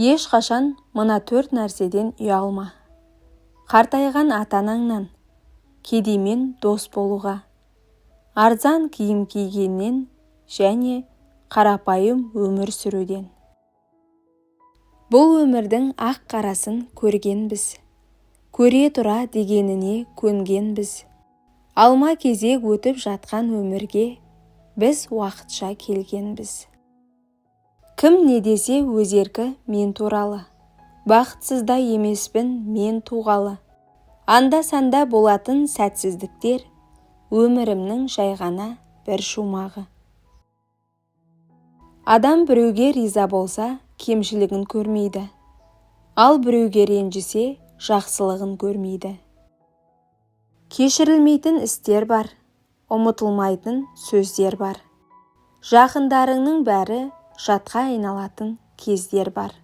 Ешқашан мына 4 нәрседен ұялма. Қартайған ата-анаңнан, кедеймен дос болуға, арзан киім кигеннен және қарапайым өмір сүруден. Бұл өмірдің ақ-қарасын көргенбіз. Көре тұра дегеніне көнгенбіз. Алма кезек өтіп жатқан өмірге біз уақытша келгенбіз. Кім не десе өз еркі мен туралы. Бақытсызда емеспін мен туғалы. Анда-санда болатын сәтсіздіктер өмірімнің жай ғана бір шумағы. Адам біреуге риза болса, кемшілігін көрмейді. Ал біреуге ренжісе, жақсылығын көрмейді. Кешірілмейтін істер бар, ұмытылмайтын сөздер бар. Жақындарыңның бәрі жатқа айналатын кездер бар.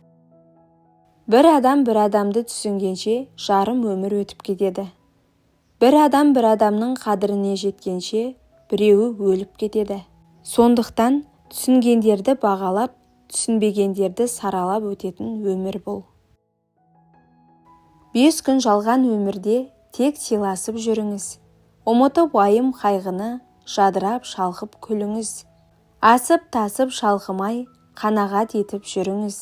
Бір адам бір адамды түсінгенше жарым өмір өтіп кетеді. Бір адам бір адамның қадіріне жеткенше біреуі өліп кетеді. Сондықтан түсінгендерді бағалап, түсінбегендерді саралап өтетін өмір бұл. 5 күн жалған өмірде тек сыйласып жүріңіз. Ұмытып уайым қайғыны, жадырап шалқып күліңіз. Асып-тасып шалқымай, қанағат етіп жүріңіз.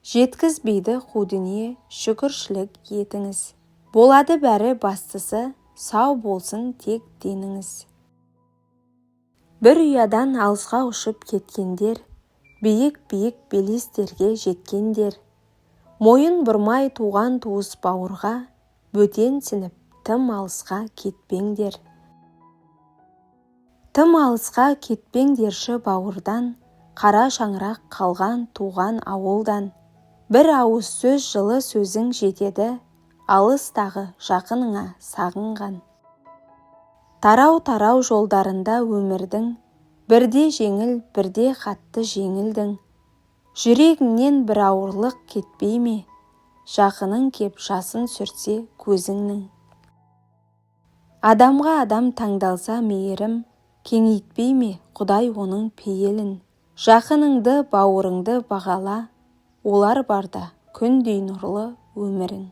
Жеткізбейді қу дүние, шүкіршілік етіңіз. Болады бәрі, бастысы, сау болсын тек деніңіз. Бір ұядан алысқа ұшып кеткендер, биік-биік белестерге жеткендер, мойын бұрмай туған туыс бауырға, бөтен сініп тым алысқа кетпеңдер. Тым алысқа кетпеңдерші бауырдан, қара шаңырақ қалған туған ауылдан. Бір ауыз сөз жылы сөзің жетеді, алыстағы жақыныңа сағынған. Тарау-тарау жолдарында өмірдің, бірде жеңіл, бірде қатты жеңілдің. Жүрегіңнен бір ауырлық кетпей ме, жақының кеп жасын сүртсе көзіңнің. Адамға адам таңдалса мейірім, кеңейтпей ме Құдай оның пейілін. Жақыныңды, бауырыңды бағала, олар барда күндей нұрлы өмірің.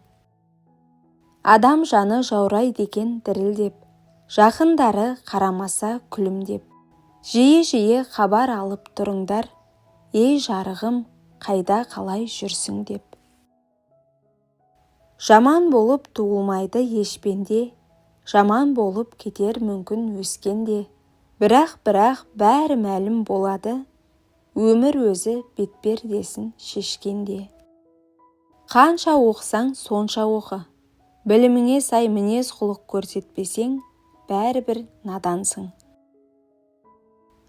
Адам жаны жаурайды екен дірілдеп, жақындары қарамаса күлімдеп. Жиі-жиі хабар алып тұрыңдар, ей жарығым, қайда қалай жүрсің деп. Жаман болып туылмайды ешпенде, жаман болып кетер мүмкін өскенде. Бірақ бәрі мәлім болады, өмір өзі бетпердесін шешкенде. Қанша оқысаң сонша оқы, біліміңе сай мінез құлық көрсетпесең, бәрібір надансың.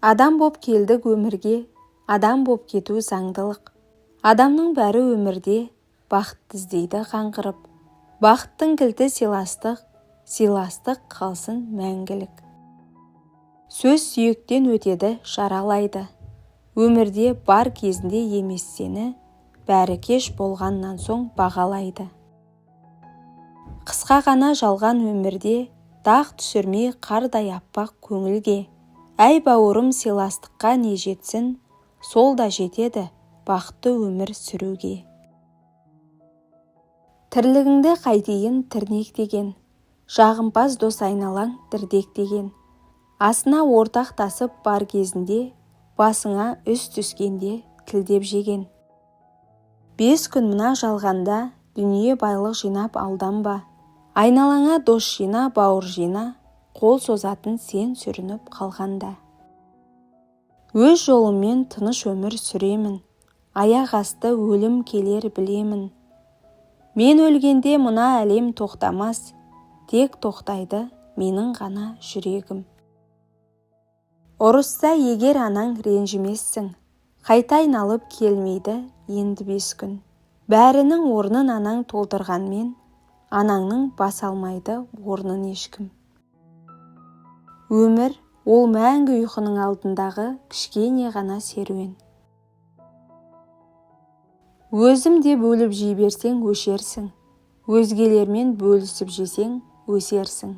Адам боп келдік өмірге, адам боп кету заңдылық. Адамның бәрі өмірде бақыт іздейді қаңғырып. Бақыттың кілті сыйластық, сыйластық қалсын мәңгілік. Сөз сүйектен өтеді, жаралайды. Өмірде бар кезінде емес сені, бәрі кеш болғаннан соң бағалайды. Қысқа ғана жалған өмірде, дақ түсірмей қардай аппақ көңілге. Әй бауырым, сыйластыққа не жетсін, сол да жетеді бақытты өмір сүруге. Тірлігіңді қайтейін тірнек деген, жағымпаз дос айналаң дірдек деген. Асына ортақтасып бар кезінде, басыңа үс түскенде тілдеп жеген. 5 күн мына жалғанда, дүние байлық жинап алданба. Айналаңа дос жина, бауыр жина, қол созатын сен сүрініп қалғанда. Өз жолыммен тыныш өмір сүремін, аяқ асты өлім келер білемін. Мен өлгенде мына әлем тоқтамас, тек тоқтайды менің ғана жүрегім. Ұрысса егер анаң ренжімессің, қайта айналып келмейді енді 5 күн. Бәрінің орнын анаң толтырғанмен, анаңның бас алмайды орнын ешкім. Өмір ол мәңгі ұйқының алдындағы кішкене ғана серуен. Өзім де бөліп жей берсең өшерсің, өзгелермен бөлісіп жесең өсерсің.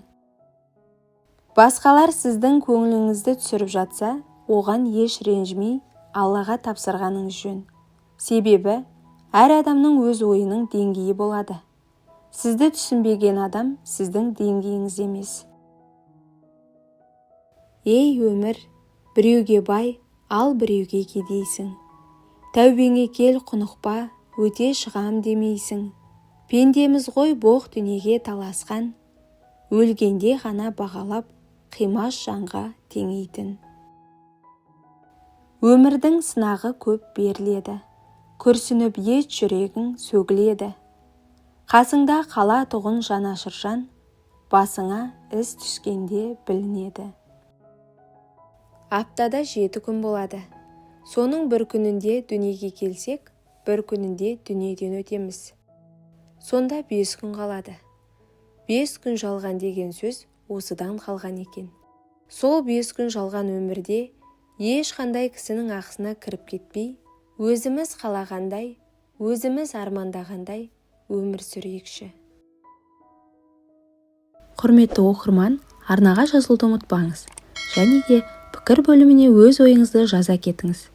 Басқалар сіздің көңіліңізді түсіріп жатса, оған еш ренжімей Аллаға тапсырғаныңыз жөн. Себебі Әр адамның өз ойының деңгейі болады. Сізді түсінбеген адам сіздің деңгейіңіз емес. Ей өмір, біреуге бай, ал біреуге кедейсің. Тәубеңе кел құнықпа, өте шығам демейсің. Пендеміз ғой боқ дүниеге таласқан, өлгенде ғана бағалап, қимас жанға теңейтін. Өмірдің сынағы көп беріледі, күрсініп ет жүрегің сөгіледі. Қасыңда қала тұғын жанашыр жан, басыңа іс түскенде білінеді. Аптада 7 күн болады. Соның бір күнінде дүниеге келсек, бір күнінде дүниеден өтеміз. Сонда 5 күн қалады. 5 күн жалған деген сөз осыдан қалған екен. Сол 5 күн жалған өмірде ешқандай кісінің ақысына кіріп кетпей, өзіміз қалағандай, өзіміз армандағандай өмір сүрейікші. Құрметті оқырман, арнаға жазылуды ұмытпаңыз. Және де пікір бөліміне өз ойыңызды жаза кетіңіз.